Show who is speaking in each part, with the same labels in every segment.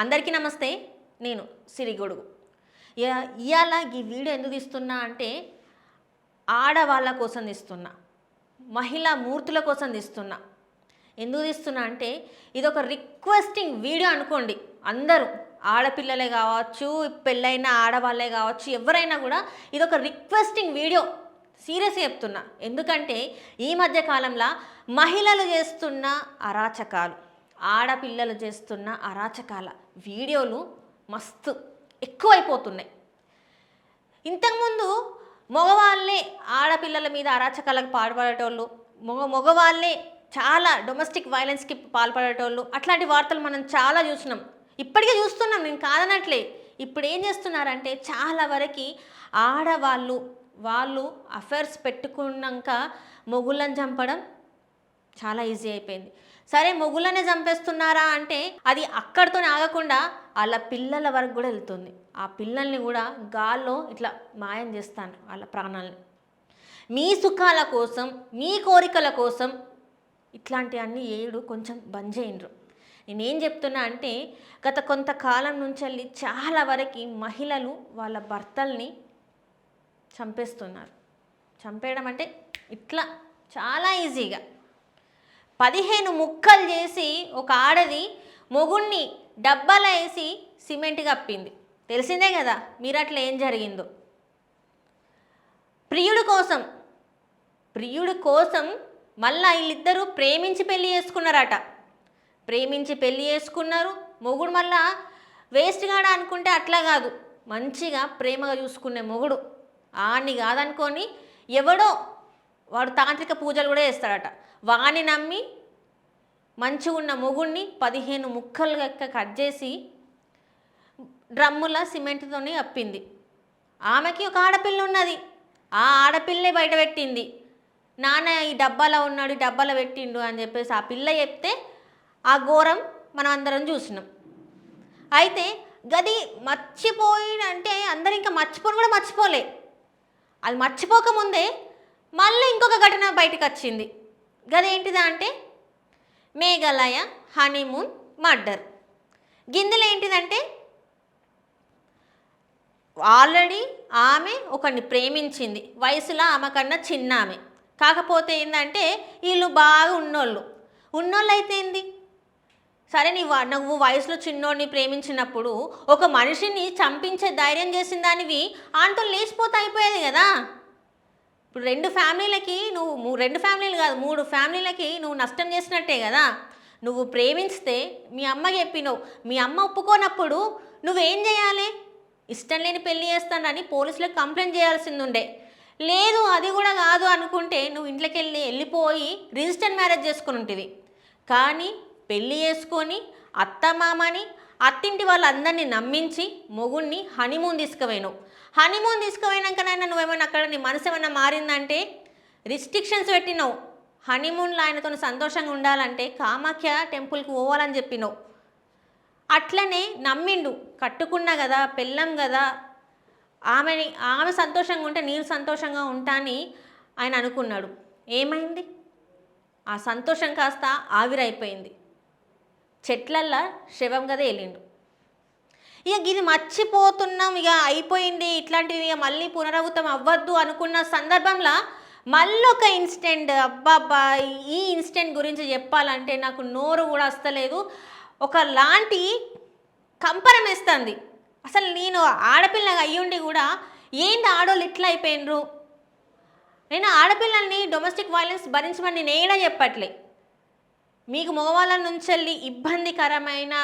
Speaker 1: అందరికీ నమస్తే. నేను సిరిగొడుగు. ఇయాల ఈ వీడియో ఎందుకు తీస్తున్నా అంటే ఆడవాళ్ళ కోసం తీస్తున్నా, మహిళా మూర్తుల కోసం తీస్తున్నా. ఎందుకు తీస్తున్నా అంటే ఇదొక రిక్వెస్టింగ్ వీడియో అనుకోండి. అందరూ ఆడపిల్లలే కావచ్చు, పెళ్ళైన ఆడవాళ్ళే కావచ్చు, ఎవరైనా కూడా ఇదొక రిక్వెస్టింగ్ వీడియో. సీరియస్గా చెప్తున్నా. ఎందుకంటే ఈ మధ్య కాలంలో మహిళలు చేస్తున్న అరాచకాలు, ఆడపిల్లలు చేస్తున్న అరాచకాల వీడియోలు మస్తు ఎక్కువైపోతున్నాయి. ఇంతకుముందు మగవాళ్ళే ఆడపిల్లల మీద అరాచకాలకు పాల్పడేటోళ్ళు, మగవాళ్ళే చాలా డొమెస్టిక్ వైలెన్స్కి పాల్పడేటోళ్ళు, అట్లాంటి వార్తలు మనం చాలా చూసినాం. ఇప్పటికే చూస్తున్నాం, నేను కాదనట్లే. ఇప్పుడు ఏం చేస్తున్నారంటే చాలా వరకు వాళ్ళు అఫైర్స్ పెట్టుకున్నాక మొగుళ్ళని చంపడం చాలా ఈజీ అయిపోయింది. సరే, మొగుళ్ళనే చంపేస్తున్నారా అంటే అది అక్కడితోనే ఆగకుండా వాళ్ళ పిల్లల వరకు కూడా వెళ్తుంది. ఆ పిల్లల్ని కూడా గాల్లో ఇట్లా మాయం చేస్తాను, వాళ్ళ ప్రాణాలని. మీ సుఖాల కోసం, మీ కోరికల కోసం ఇట్లాంటివన్నీ ఏడు కొంచెం బంద్ చేయండ్రు. నేనేం చెప్తున్నా అంటే గత కొంతకాలం నుంచి వెళ్ళి చాలా వరకు మహిళలు వాళ్ళ భర్తల్ని చంపేస్తున్నారు. చంపేయడం అంటే ఇట్లా చాలా ఈజీగా 15 ముక్కలు చేసి ఒక ఆడది మొగుణ్ణి డబ్బాలో వేసి సిమెంట్ కప్పింది. తెలిసిందే కదా మీరు అట్లా ఏం జరిగిందో. ప్రియుడి కోసం మళ్ళా వీళ్ళిద్దరూ ప్రేమించి పెళ్లి చేసుకున్నారట. ప్రేమించి పెళ్లి చేసుకున్నారు. మొగుడు మళ్ళా వేస్ట్ కాడా అనుకుంటే అట్లా కాదు, మంచిగా ప్రేమగా చూసుకునే మొగుడు. ఆన్ని కాదనుకొని ఎవడో వాడు తాంత్రిక పూజలు కూడా చేస్తాడట. వాణ్ణి నమ్మి మంచిగా ఉన్న మొగుడిని 15 ముక్కలుగా కట్ చేసి డ్రమ్ముల సిమెంట్తోనే అప్పింది. ఆమెకి ఒక ఆడపిల్ల ఉన్నది. ఆ ఆడపిల్లే బయట పెట్టింది. నాన్న ఈ డబ్బాలో ఉన్నాడు, ఈ డబ్బాలో పెట్టిండు అని చెప్పేసి ఆ పిల్ల చెప్తే ఆ ఘోరం మనం అందరం చూసినాం. అయితే గది మర్చిపోయినంటే అందరు ఇంకా మర్చిపోను కూడా మర్చిపోలే. అది మర్చిపోకముందే మళ్ళీ ఇంకొక ఘటన బయటకు వచ్చింది. గదేంటిదా అంటే మేఘాలయ హనీమూన్ మర్డర్. గిందెలో ఏంటిదంటే ఆల్రెడీ ఆమె ఒకరిని ప్రేమించింది, వయసులో ఆమె కన్నా చిన్న ఆమె. కాకపోతే ఏంటంటే వీళ్ళు బాగా ఉన్నోళ్ళు అయితే ఏంది, సరే నువ్వు వయసులో చిన్నోడిని ప్రేమించినప్పుడు ఒక మనిషిని చంపించే ధైర్యం చేసిన దానివి ఆంతో లేచిపోతే అయిపోయేది కదా. ఇప్పుడు 2 ఫ్యామిలీలకి నువ్వు 2 ఫ్యామిలీలు కాదు 3 ఫ్యామిలీలకి నువ్వు నష్టం చేసినట్టే కదా. నువ్వు ప్రేమిస్తే మీ అమ్మకి చెప్పినావు, మీ అమ్మ ఒప్పుకోనప్పుడు నువ్వేం చేయాలి? ఇష్టం లేని పెళ్లి చేస్తానని పోలీసులకు కంప్లైంట్ చేయాల్సింది ఉండే. లేదు అది కూడా కాదు అనుకుంటే నువ్వు ఇంట్లోకి వెళ్ళిపోయి రిజిస్టర్ మ్యారేజ్ చేసుకుని ఉంటుంది. కానీ పెళ్ళి చేసుకొని అత్తమామని అత్తింటి వాళ్ళందరినీ నమ్మించి మొగుణ్ణి హనీమూన్ తీసుకుపోయినావు. హనీమూన్ తీసుకుపోయినాకనైనా నువ్వేమైనా అక్కడ నీ మనసు ఏమైనా మారిందంటే రిస్ట్రిక్షన్స్ పెట్టినావు. హనీమూన్లో ఆయనతో సంతోషంగా ఉండాలంటే కామాఖ్య టెంపుల్కి పోవాలని చెప్పినావు. అట్లనే నమ్మిండు, కట్టుకున్నా కదా, పెళ్ళం కదా, ఆమె సంతోషంగా ఉంటే నేను సంతోషంగా ఉంటా అని ఆయన అనుకున్నాడు. ఏమైంది? ఆ సంతోషం కాస్త ఆవిరైపోయింది. చెట్లల్లో శవం కదా వెళ్ళిండు. ఇక ఇది మర్చిపోతున్నాం, ఇక అయిపోయింది, ఇట్లాంటివి మళ్ళీ పునరావృతం అవ్వద్దు అనుకున్న సందర్భంలో మళ్ళీ ఒక ఇన్సిడెంట్. అబ్బాబ్బా, ఈ ఇన్సిడెంట్ గురించి చెప్పాలంటే నాకు నోరు కూడా వస్తలేదు. ఒకలాంటి కంపరం వేస్తుంది. అసలు నేను ఆడపిల్లగా అయ్యుండి కూడా ఏంటి ఆడోళ్ళు ఇట్లా అయిపోయినరు. నేను ఆడపిల్లల్ని డొమెస్టిక్ వైలెన్స్ భరించమని నేను ఏడా చెప్పట్లే. మీకు మగవాళ్ళ నుంచి వెళ్ళి ఇబ్బందికరమైన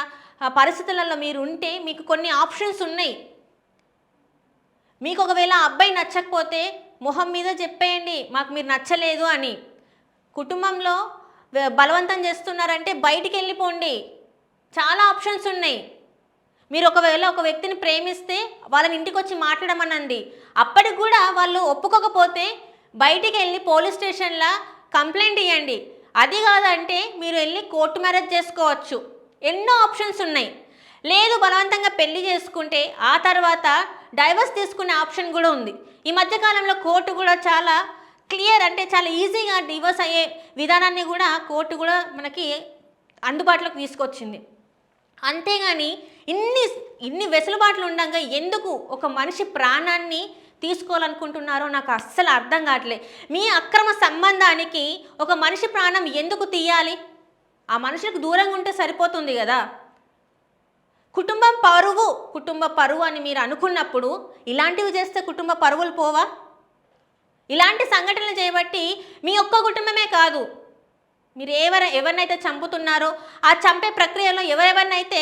Speaker 1: పరిస్థితులలో మీరు ఉంటే మీకు కొన్ని ఆప్షన్స్ ఉన్నాయి. మీకు ఒకవేళ అబ్బాయి నచ్చకపోతే మొహం మీద చెప్పేయండి, మాకు మీరు నచ్చలేదు అని. కుటుంబంలో బలవంతం చేస్తున్నారంటే బయటికి వెళ్ళిపోండి, చాలా ఆప్షన్స్ ఉన్నాయి. మీరు ఒకవేళ ఒక వ్యక్తిని ప్రేమిస్తే వాళ్ళని ఇంటికి వచ్చి మాట్లాడమనండి. అప్పటికి కూడా వాళ్ళు ఒప్పుకోకపోతే బయటికి వెళ్ళి పోలీస్ స్టేషన్లో కంప్లైంట్ ఇవ్వండి. అది కాదంటే మీరు వెళ్ళి కోర్టు మ్యారేజ్ చేసుకోవచ్చు. ఎన్నో ఆప్షన్స్ ఉన్నాయి. లేదు బలవంతంగా పెళ్లి చేసుకుంటే ఆ తర్వాత డైవర్స్ తీసుకునే ఆప్షన్ కూడా ఉంది. ఈ మధ్యకాలంలో కోర్టు కూడా చాలా క్లియర్, అంటే చాలా ఈజీగా డివోర్స్ అయ్యే విధానాన్ని కూడా కోర్టు కూడా మనకి అందుబాటులోకి తీసుకొచ్చింది. అంతేగాని ఇన్ని ఇన్ని వెసులుబాట్లు ఉండగా ఎందుకు ఒక మనిషి ప్రాణాన్ని తీసుకోవాలనుకుంటున్నారో నాకు అస్సలు అర్థం కావట్లేదు. మీ అక్రమ సంబంధానికి ఒక మనిషి ప్రాణం ఎందుకు తీయాలి? ఆ మనుషులకు దూరంగా ఉంటే సరిపోతుంది కదా. కుటుంబ పరువు అని మీరు అనుకున్నప్పుడు ఇలాంటివి చేస్తే కుటుంబ పరువులు పోవా? ఇలాంటి సంఘటనలు చేయబట్టి మీ ఒక్క కుటుంబమే కాదు, మీరు ఎవరినైతే చంపుతున్నారో ఆ చంపే ప్రక్రియలో ఎవరెవరినైతే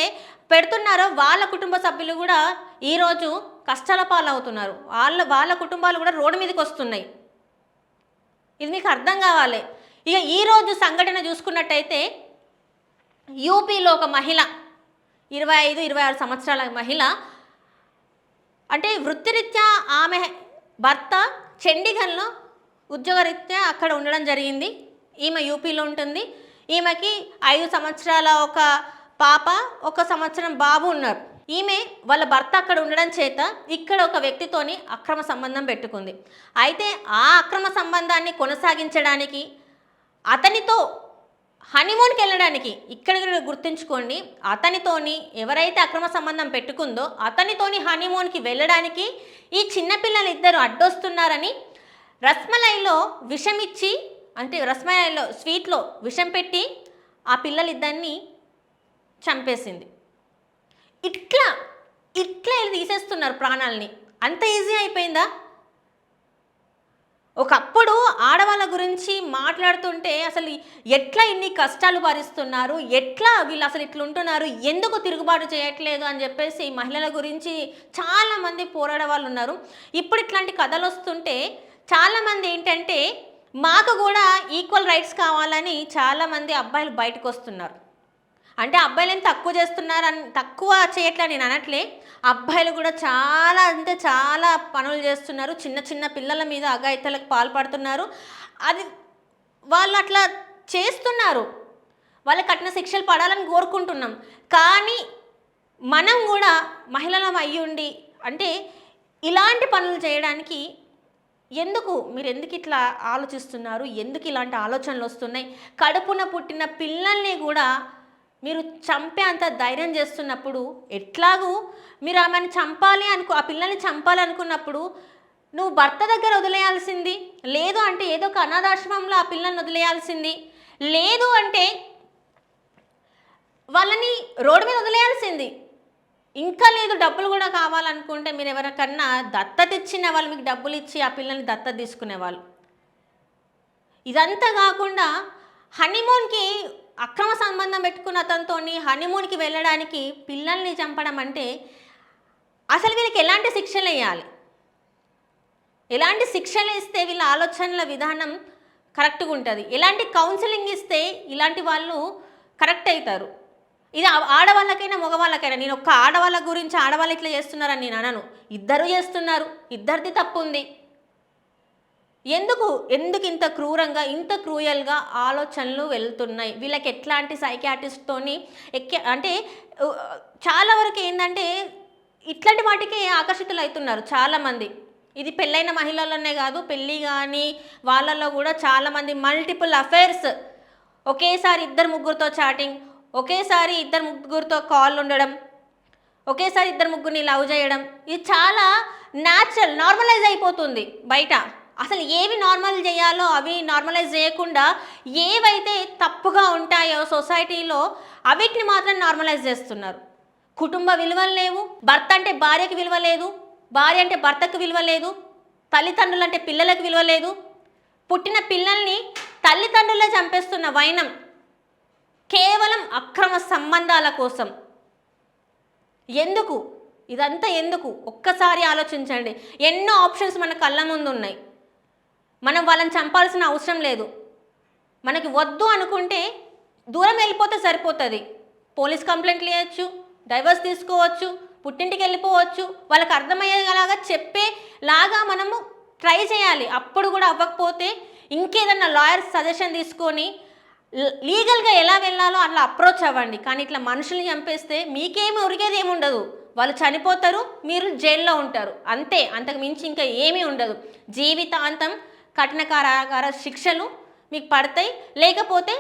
Speaker 1: పెడుతున్నారో వాళ్ళ కుటుంబ సభ్యులు కూడా ఈరోజు కష్టాల పాలవుతున్నారు. వాళ్ళ కుటుంబాలు కూడా రోడ్డు మీదకి వస్తున్నాయి. ఇది మీకు అర్థం కావాలి. ఇక ఈరోజు సంఘటన చూసుకున్నట్టయితే యూపీలో ఒక మహిళ 25-26 సంవత్సరాల మహిళ, అంటే వృత్తిరీత్యా ఆమె భర్త చండీగఢ్లో ఉద్యోగరీత్యా అక్కడ ఉండడం జరిగింది. ఈమె యూపీలో ఉంటుంది. ఈమెకి 5 సంవత్సరాల ఒక పాప, 1 సంవత్సరం బాబు ఉన్నారు. ఈమె వాళ్ళ భర్త అక్కడ ఉండడం చేత ఇక్కడ ఒక వ్యక్తితోని అక్రమ సంబంధం పెట్టుకుంది. అయితే ఆ అక్రమ సంబంధాన్ని కొనసాగించడానికి అతనితో హనీమూన్కి వెళ్ళడానికి, ఇక్కడ గుర్తుంచుకోండి, అతనితోని ఎవరైతే అక్రమ సంబంధం పెట్టుకుందో అతనితోని హనీమూన్కి వెళ్ళడానికి ఈ చిన్నపిల్లలు ఇద్దరు అడ్డొస్తున్నారని రస్మలైలో విషం ఇచ్చి, అంటే రస్మలైలో స్వీట్లో విషం పెట్టి ఆ పిల్లలిద్దరిని చంపేసింది. ఇట్లా తీసేస్తున్నారు ప్రాణాలని. అంత ఈజీ అయిపోయిందా? ఒకప్పుడు ఆడవాళ్ళ గురించి మాట్లాడుతుంటే అసలు ఎట్లా ఇన్ని కష్టాలు భరిస్తున్నారు, ఎట్లా వీళ్ళు అసలు ఇట్లా ఉంటున్నారు, ఎందుకు తిరుగుబాటు చేయట్లేదు అని చెప్పేసి మహిళల గురించి చాలామంది పోరాడే వాళ్ళు ఉన్నారు. ఇప్పుడు ఇట్లాంటి కథలు వస్తుంటే చాలామంది ఏంటంటే మాకు కూడా ఈక్వల్ రైట్స్ కావాలని చాలామంది అబ్బాయిలు బయటకు వస్తున్నారు. అంటే అబ్బాయిలు తక్కువ చేయట్లేదు నేను అనట్లే, అబ్బాయిలు కూడా చాలా అంటే చాలా పనులు చేస్తున్నారు. చిన్న పిల్లల మీద అఘాయిత్యాలకు పాల్పడుతున్నారు. అది వాళ్ళు అట్లా చేస్తున్నారు, వాళ్ళకి కఠిన శిక్షలు పడాలని కోరుకుంటున్నాం. కానీ మనం కూడా మహిళలం అయ్యుండి అంటే ఇలాంటి పనులు చేయడానికి మీరు ఎందుకు ఇట్లా ఆలోచిస్తున్నారు? ఎందుకు ఇలాంటి ఆలోచనలు వస్తున్నాయి? కడుపున పుట్టిన పిల్లల్ని కూడా మీరు చంపే అంత ధైర్యం చేస్తున్నప్పుడు ఎట్లాగూ మీరు ఆమెను ఆ పిల్లల్ని చంపాలనుకున్నప్పుడు నువ్వు భర్త దగ్గర వదిలేయాల్సింది, లేదు అంటే ఏదో ఒక అనాథాశ్రమంలో ఆ పిల్లల్ని వదిలేయాల్సింది, లేదు అంటే వాళ్ళని రోడ్డు మీద వదిలేయాల్సింది. ఇంకా లేదు డబ్బులు కూడా కావాలనుకుంటే మీరు ఎవరికన్నా దత్తత ఇచ్చిన వాళ్ళు మీకు డబ్బులు ఇచ్చి ఆ పిల్లల్ని దత్తత తీసుకునేవాళ్ళు. ఇదంతా కాకుండా హనీమూన్కి అక్రమ సంబంధం పెట్టుకున్న అతనితో హనీమూన్కి వెళ్ళడానికి పిల్లల్ని చంపడం అంటే అసలు వీళ్ళకి ఎలాంటి శిక్షలు వేయాలి? ఎలాంటి శిక్షలు ఇస్తే వీళ్ళ ఆలోచనల విధానం కరెక్ట్గా ఉంటుంది? ఎలాంటి కౌన్సిలింగ్ ఇస్తే ఇలాంటి వాళ్ళు కరెక్ట్ అవుతారు? ఇది ఆడవాళ్ళకైనా మగవాళ్ళకైనా, నేను ఒక్క ఆడవాళ్ళ గురించి ఆడవాళ్ళు ఇట్లా చేస్తున్నారని నేను అనను. ఇద్దరు చేస్తున్నారు, ఇద్దరిది తప్పు ఉంది. ఎందుకు ఇంత క్రూరంగా ఇంత క్రూయల్గా ఆలోచనలు వెళ్తున్నాయి? వీళ్ళకి ఎట్లాంటి సైకియాట్రిస్ట్తోని అంటే చాలా వరకు ఏంటంటే ఇట్లాంటి వాటికి ఆకర్షితులు అవుతున్నారు చాలామంది. ఇది పెళ్ళైన మహిళలనే కాదు, పెళ్ళి కానీ వాళ్ళల్లో కూడా చాలామంది మల్టిపుల్ అఫైర్స్, ఒకేసారి 2-3 చాటింగ్, ఒకేసారి 2-3 కాల్ ఉండడం, ఒకేసారి 2-3 లవ్ చేయడం, ఇది చాలా నార్మలైజ్ అయిపోతుంది బయట. అసలు ఏవి నార్మల్ చేయాలో అవి నార్మలైజ్ చేయకుండా ఏవైతే తప్పుగా ఉంటాయో సొసైటీలో అవిటిని మాత్రం నార్మలైజ్ చేస్తున్నారు. కుటుంబ విలువలు లేవు, భర్త అంటే భార్యకి విలువ లేదు, భార్య అంటే భర్తకు విలువ లేదు, తల్లిదండ్రులు అంటే పిల్లలకు విలువ లేదు. పుట్టిన పిల్లల్ని తల్లిదండ్రులే చంపేస్తున్న వైనం కేవలం అక్రమ సంబంధాల కోసం. ఎందుకు ఇదంతా? ఎందుకు? ఒక్కసారి ఆలోచించండి. ఎన్నో ఆప్షన్స్ మన కళ్ళ ముందు ఉన్నాయి. మనం వాళ్ళని చంపాల్సిన అవసరం లేదు. మనకి వద్దు అనుకుంటే దూరం వెళ్ళిపోతే సరిపోతుంది. పోలీస్ కంప్లైంట్లు ఇవ్వచ్చు, డైవర్స్ తీసుకోవచ్చు, పుట్టింటికి వెళ్ళిపోవచ్చు. వాళ్ళకి అర్థమయ్యేలాగా చెప్పేలాగా మనము ట్రై చేయాలి. అప్పుడు కూడా అవ్వకపోతే ఇంకేదన్నా లాయర్ సజెషన్ తీసుకొని లీగల్గా ఎలా వెళ్ళాలో అట్లా అప్రోచ్ అవ్వండి. కానీ ఇట్లా మనుషుల్ని చంపేస్తే మీకేమి ఉరిగేది ఏమి ఉండదు. వాళ్ళు చనిపోతారు, మీరు జైల్లో ఉంటారు, అంతే. అంతకు మించి ఇంకా ఏమీ ఉండదు. జీవితాంతం కఠిన కారాగార శిక్షలు మీకు పడతాయి. లేకపోతే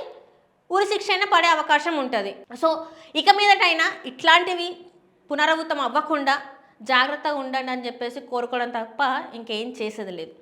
Speaker 1: ఉరి శిక్ష అయినా పడే అవకాశం ఉంటుంది. సో ఇక మీదటైనా ఇట్లాంటివి పునరావృతం అవ్వకుండా జాగ్రత్తగా ఉండండి అని చెప్పేసి కోరుకోవడం తప్ప ఇంకేం చేసేది లేదు.